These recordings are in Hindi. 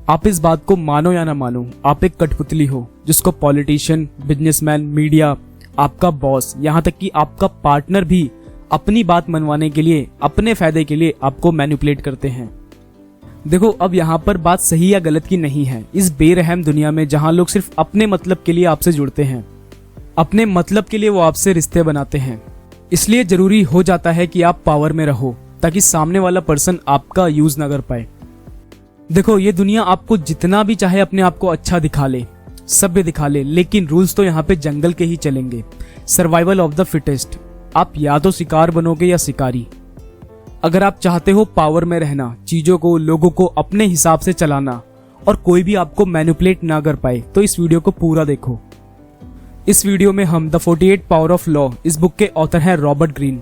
आप इस बात को मानो या ना मानो, आप एक कठपुतली हो जिसको पॉलिटिशियन, बिजनेसमैन, मीडिया, आपका बॉस, यहाँ तक कि आपका पार्टनर भी अपनी बात मनवाने के लिए, अपने फायदे के लिए आपको मैनिपुलेट करते हैं। देखो, अब यहाँ पर बात सही या गलत की नहीं है। इस बेरहम दुनिया में जहाँ लोग सिर्फ अपने मतलब के लिए आपसे जुड़ते हैं, अपने मतलब के लिए वो आपसे रिश्ते बनाते हैं, इसलिए जरूरी हो जाता है कि आप पावर में रहो ताकि सामने वाला पर्सन आपका यूज ना कर पाए। देखो, ये दुनिया आपको जितना भी चाहे अपने आप को अच्छा दिखा ले, सभ्य दिखा ले, लेकिन रूल्स तो यहाँ पे जंगल के ही चलेंगे। Survival of the fittest. आप या तो शिकार बनोगे या शिकारी। अगर आप चाहते हो पावर में रहना, चीजों को, लोगों को अपने हिसाब से चलाना और कोई भी आपको मैनिपुलेट ना कर पाए, तो इस वीडियो को पूरा देखो। इस वीडियो में हम द 48 पावर ऑफ लॉ, इस बुक के ऑथर हैं रॉबर्ट ग्रीन।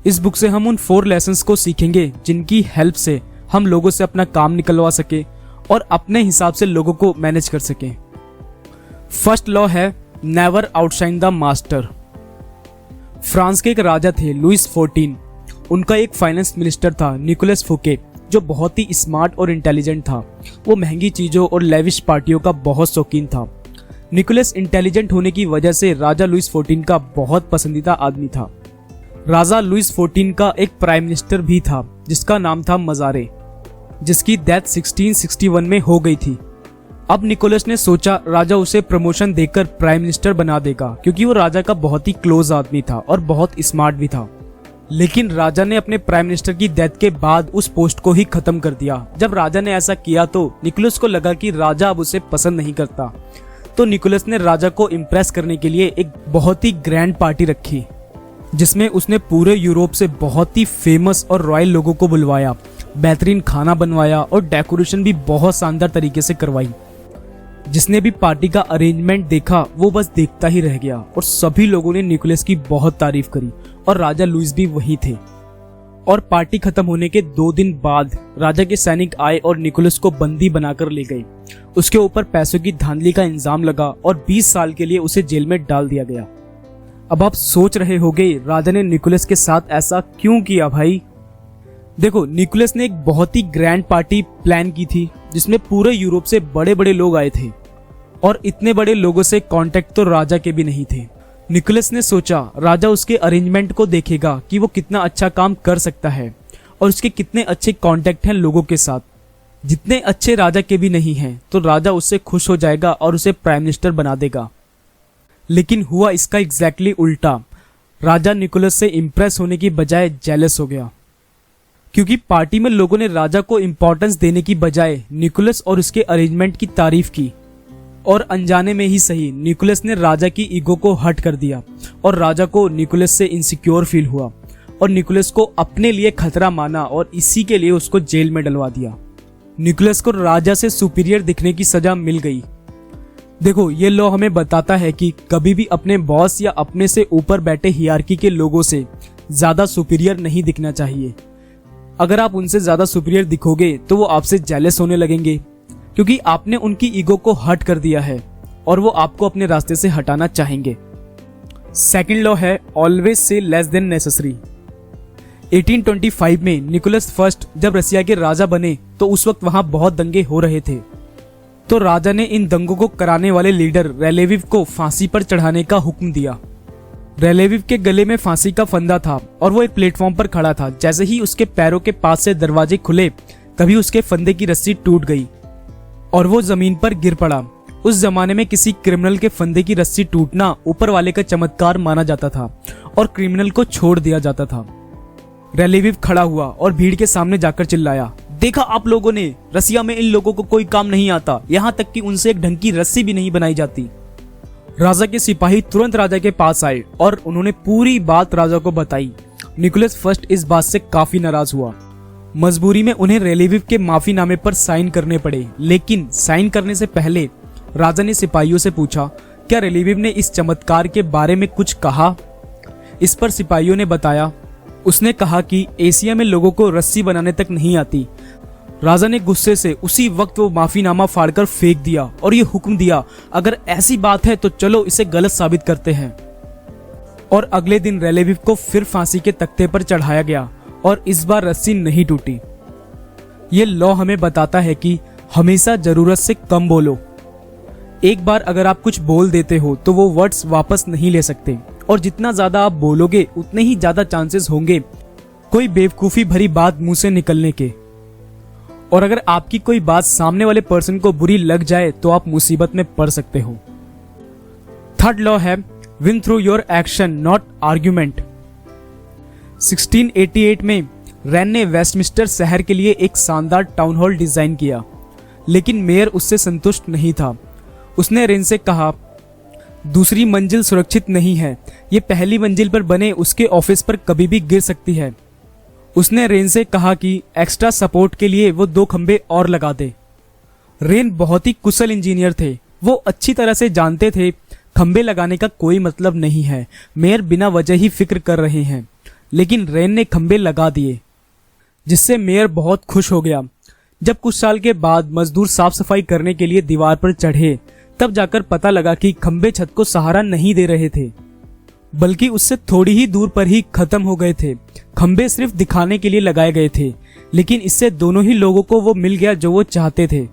इस बुक से हम उन 4 लेसन्स को सीखेंगे जिनकी हेल्प से हम लोगों से अपना काम निकलवा सके और अपने हिसाब से लोगों को मैनेज कर सके। फर्स्ट लॉ है never outshine the master. France के एक राजा थे, लुइस 14। उनका एक फाइनेंस मिनिस्टर था, निकोलस फुके, जो बहुत ही स्मार्ट और इंटेलिजेंट था। वो महंगी चीजों और लेविश पार्टियों का बहुत शौकीन था। निकोलस इंटेलिजेंट होने की वजह से राजा लुइस 14 का बहुत पसंदीदा आदमी था। राजा लुइस 14 का एक प्राइम मिनिस्टर भी था जिसका नाम था मजारे, जिसकी डेथ 1661 में हो गई थी। अब निकोलस ने सोचा राजा उसे प्रमोशन देकर प्राइम मिनिस्टर बना देगा, क्योंकि वो राजा का बहुत ही क्लोज आदमी था और बहुत स्मार्ट भी था। लेकिन राजा ने अपने प्राइम मिनिस्टर की डेथ के बाद उस पोस्ट को ही खत्म कर दिया। जब राजा ने ऐसा किया तो निकोलस को लगा कि राजा अब उसे पसंद नहीं करता, तो निकोलस ने राजा को इम्प्रेस करने के लिए एक बहुत ही ग्रैंड पार्टी रखी, जिसमें उसने पूरे यूरोप से बहुत ही फेमस और रॉयल लोगों को बुलवाया, बेहतरीन खाना बनवाया और डेकोरेशन भी बहुत शानदार तरीके से करवाई। जिसने भी पार्टी का अरेंजमेंट देखा वो बस देखता ही रह गया और सभी लोगों ने निकोलस की बहुत तारीफ करी और राजा लुइस भी वहीं थे। और पार्टी खत्म होने के 2 दिन बाद राजा के सैनिक आए और निकोलस को बंदी बनाकर ले गए। उसके ऊपर पैसों की धांधली का इल्जाम लगा और 20 साल के लिए उसे जेल में डाल दिया गया। अब आप सोच रहे होंगे राजा ने निकोलस के साथ ऐसा क्यों किया भाई? देखो, निकोलस ने एक बहुत ही ग्रैंड पार्टी प्लान की थी जिसमें पूरे यूरोप से बड़े बड़े लोग आए थे और इतने बड़े लोगों से कांटेक्ट तो राजा के भी नहीं थे। निकोलस ने सोचा राजा उसके अरेंजमेंट को देखेगा कि वो कितना अच्छा काम कर सकता है और उसके कितने अच्छे कांटेक्ट हैं लोगों के साथ। जितने अच्छे राजा के भी नहीं हैं, तो राजा उससे खुश हो जाएगा और उसे प्राइम मिनिस्टर बना देगा। लेकिन हुआ इसका एग्जैक्टली उल्टा। राजा निकोलस से इंप्रेस होने की बजाय जेलस हो गया, क्योंकि पार्टी में लोगों ने राजा को इंपॉर्टेंस देने की बजाय निकोलस और उसके अरेंजमेंट की तारीफ की। और अनजाने में ही सही, निकोलस ने राजा की ईगो को हर्ट कर दिया और राजा को निकोलस से इनसिक्योर फील हुआ और निकोलस को अपने लिए खतरा माना और इसी के लिए उसको जेल में डलवा दिया। निकोलस को राजा से सुपीरियर दिखने की सजा मिल गई। देखो, ये लॉ हमें बताता है कि कभी भी अपने बॉस या अपने से ऊपर बैठे हियरार्की के लोगों से ज्यादा सुपीरियर नहीं दिखना चाहिए। अगर आप उनसे ज्यादा सुपीरियर दिखोगे तो वो आपसे जेलस होने लगेंगे, क्योंकि आपने उनकी ईगो को हर्ट कर दिया है और वो आपको अपने रास्ते से हटाना चाहेंगे। सेकंड लॉ है always say less than necessary. 1825 में निकोलस फर्स्ट जब रसिया के राजा बने तो उस वक्त वहां बहुत दंगे हो रहे थे। तो राजा ने इन दंगों को कराने वाले लीडर रेलेविव को फांसी पर चढ़ाने का हुक्म दिया। रेलेविव के गले में फांसी का फंदा था और वो एक प्लेटफॉर्म पर खड़ा था। जैसे ही उसके पैरों के पास से दरवाजे खुले, तभी उसके फंदे की रस्सी टूट गई और वो जमीन पर गिर पड़ा। उस जमाने में किसी क्रिमिनल के फंदे की रस्सी टूटना ऊपर वाले का चमत्कार माना जाता था और क्रिमिनल को छोड़ दिया जाता था। रेलेविव खड़ा हुआ और भीड़ के सामने जाकर चिल्लाया, देखा आप लोगों ने, रसिया में इन लोगों को कोई काम नहीं आता, यहाँ तक कि उनसे एक ढंग की रस्सी भी नहीं बनाई जाती। राजा के सिपाही तुरंत राजा के पास आए और उन्होंने पूरी बात राजा को बताई। निकोलस फर्स्ट इस बात से काफी नाराज हुआ। मजबूरी में उन्हें रेलेविव के माफीनामे पर साइन करने पड़े, लेकिन साइन करने से पहले राजा ने सिपाहियों से पूछा, क्या रेलेविव ने इस चमत्कार के बारे में कुछ कहा? इस पर सिपाहियों ने बताया, उसने कहा कि एशिया में लोगों को रस्सी बनाने तक नहीं आती। राजा ने गुस्से से उसी वक्त वो माफीनामा फाड़कर फेंक दिया और ये हुक्म दिया, अगर ऐसी बात है तो चलो इसे गलत साबित करते हैं। और अगले दिन रेलेविव को फिर फांसी के तख्ते पर चढ़ाया गया और इस बार रस्सी नहीं टूटी। ये लॉ हमें बताता है कि हमेशा जरूरत से कम बोलो। एक बार अगर आप कुछ बोल देते हो तो वो वर्ड्स वापस नहीं ले सकते, और जितना ज्यादा आप बोलोगे उतने ही ज्यादा चांसेस होंगे कोई बेवकूफी भरी बात मुंह से निकलने के। और अगर आपकी कोई बात सामने वाले पर्सन को बुरी लग जाए तो आप मुसीबत में पड़ सकते हो। थर्ड लॉ है win through your action not argument. 1688 में रैन ने वेस्टमिंस्टर शहर के लिए एक शानदार टाउन हॉल डिजाइन किया, लेकिन मेयर उससे संतुष्ट नहीं था। उसने रेन से कहा, दूसरी मंजिल सुरक्षित नहीं है, ये पहली मंजिल पर बने उसके ऑफिस पर कभी भी गिर सकती है। उसने रेन से कहा कि एक्स्ट्रा सपोर्ट के लिए वो 2 खंबे और लगा दे। रेन बहुत ही कुशल इंजीनियर थे। वो अच्छी तरह से जानते थे खंबे लगाने का कोई मतलब नहीं है, मेयर बिना वजह ही फिक्र कर रहे हैं। लेकिन रेन ने खंबे लगा दिए, जिससे मेयर बहुत खुश हो गया। जब कुछ साल के बाद मजदूर साफ सफाई करने के लिए दीवार पर चढ़े, तब जाकर पता लगा कि खंबे छत को सहारा नहीं दे रहे थे, बल्कि उससे थोड़ी ही दूर पर ही खत्म हो गए थे। खंबे सिर्फ दिखाने के लिए लगाए गए थे, लेकिन इससे दोनों ही लोगों को वो मिल गया जो वो चाहते थे।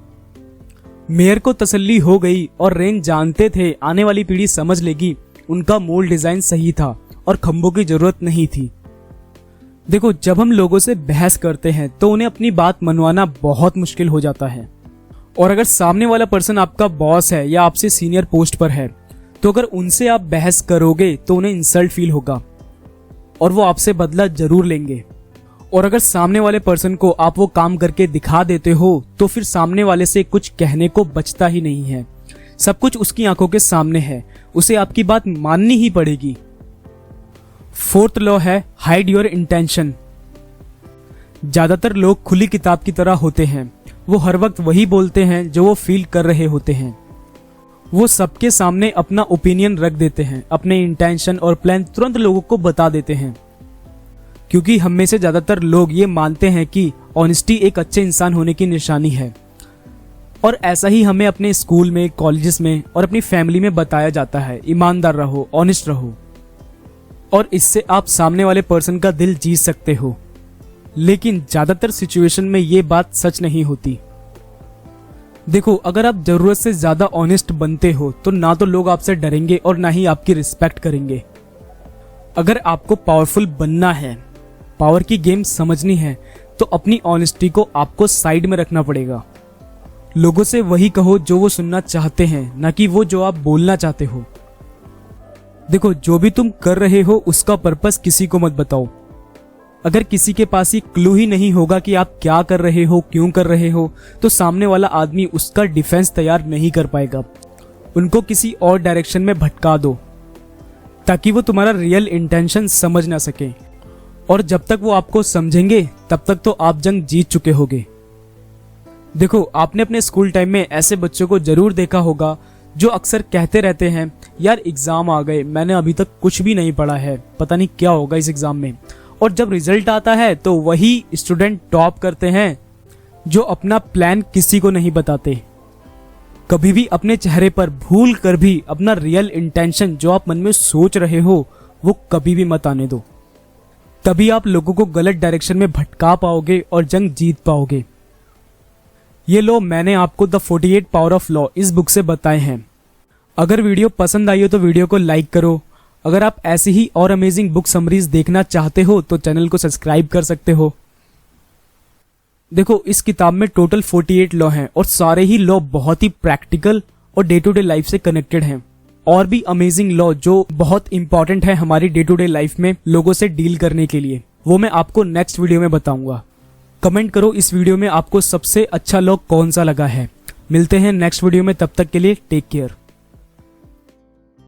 मेयर को तसल्ली हो गई, और रेन जानते थे आने वाली पीढ़ी समझ लेगी उनका मूल डिजाइन सही था और खंबों की जरूरत नहीं थी। देखो, जब हम लोगों से बहस करते हैं तो उन्हें अपनी बात मनवाना बहुत मुश्किल हो जाता है। और अगर सामने वाला पर्सन आपका बॉस है या आपसे सीनियर पोस्ट पर है, तो अगर उनसे आप बहस करोगे तो उन्हें इंसल्ट फील होगा और वो आपसे बदला जरूर लेंगे। और अगर सामने वाले पर्सन को आप वो काम करके दिखा देते हो तो फिर सामने वाले से कुछ कहने को बचता ही नहीं है। सब कुछ उसकी आंखों के सामने है, उसे आपकी बात माननी ही पड़ेगी। फोर्थ लॉ है हाइड योर इंटेंशन। ज्यादातर लोग खुली किताब की तरह होते हैं। वो हर वक्त वही बोलते हैं जो वो फील कर रहे होते हैं। वो सबके सामने अपना ओपिनियन रख देते हैं, अपने इंटेंशन और प्लान तुरंत लोगों को बता देते हैं, क्योंकि हम में से ज्यादातर लोग ये मानते हैं कि ऑनेस्टी एक अच्छे इंसान होने की निशानी है। और ऐसा ही हमें अपने स्कूल में, कॉलेजेस में और अपनी फैमिली में बताया जाता है, ईमानदार रहो, ऑनेस्ट रहो, और इससे आप सामने वाले पर्सन का दिल जीत सकते हो। लेकिन ज्यादातर सिचुएशन में ये बात सच नहीं होती। देखो, अगर आप जरूरत से ज्यादा ऑनेस्ट बनते हो तो ना तो लोग आपसे डरेंगे और ना ही आपकी रिस्पेक्ट करेंगे। अगर आपको पावरफुल बनना है, पावर की गेम समझनी है, तो अपनी ऑनेस्टी को आपको साइड में रखना पड़ेगा। लोगों से वही कहो जो वो सुनना चाहते हैं, ना कि वो जो आप बोलना चाहते हो। देखो, जो भी तुम कर रहे हो उसका पर्पस किसी को मत बताओ। अगर किसी के पास ये क्लू ही नहीं होगा कि आप क्या कर रहे हो, क्यों कर रहे हो, तो सामने वाला आदमी उसका डिफेंस तैयार नहीं कर पाएगा। उनको किसी और डायरेक्शन में भटका दो ताकि वो तुम्हारा रियल इंटेंशन समझ ना सके। और जब तक वो आपको समझेंगे तब तक तो आप जंग जीत चुके होगे। देखो, आपने अपने स्कूल टाइम में ऐसे बच्चों को जरूर देखा होगा जो अक्सर कहते रहते हैं, यार एग्जाम आ गए, मैंने अभी तक कुछ भी नहीं पढ़ा है, पता नहीं क्या होगा इस एग्जाम में। और जब रिजल्ट आता है तो वही स्टूडेंट टॉप करते हैं जो अपना प्लान किसी को नहीं बताते। कभी भी अपने चेहरे पर भूल कर भी अपना रियल इंटेंशन जो आप मन में सोच रहे हो वो कभी भी मत आने दो। तभी आप लोगों को गलत डायरेक्शन में भटका पाओगे और जंग जीत पाओगे। ये लो, मैंने आपको द 48 पावर ऑफ लॉ इस बुक से बताए हैं। अगर वीडियो पसंद आई हो तो वीडियो को लाइक करो। अगर आप ऐसी ही और अमेजिंग बुक समरीज देखना चाहते हो तो चैनल को सब्सक्राइब कर सकते हो। देखो, इस किताब में टोटल 48 लॉ हैं और सारे ही लॉ बहुत ही प्रैक्टिकल और डे टू डे लाइफ से कनेक्टेड हैं। और भी अमेजिंग लॉ जो बहुत इंपॉर्टेंट है हमारी डे टू डे लाइफ में लोगों से डील करने के लिए, वो मैं आपको नेक्स्ट वीडियो में बताऊंगा। कमेंट करो इस वीडियो में आपको सबसे अच्छा लॉ कौन सा लगा है। मिलते हैं नेक्स्ट वीडियो में, तब तक के लिए टेक केयर।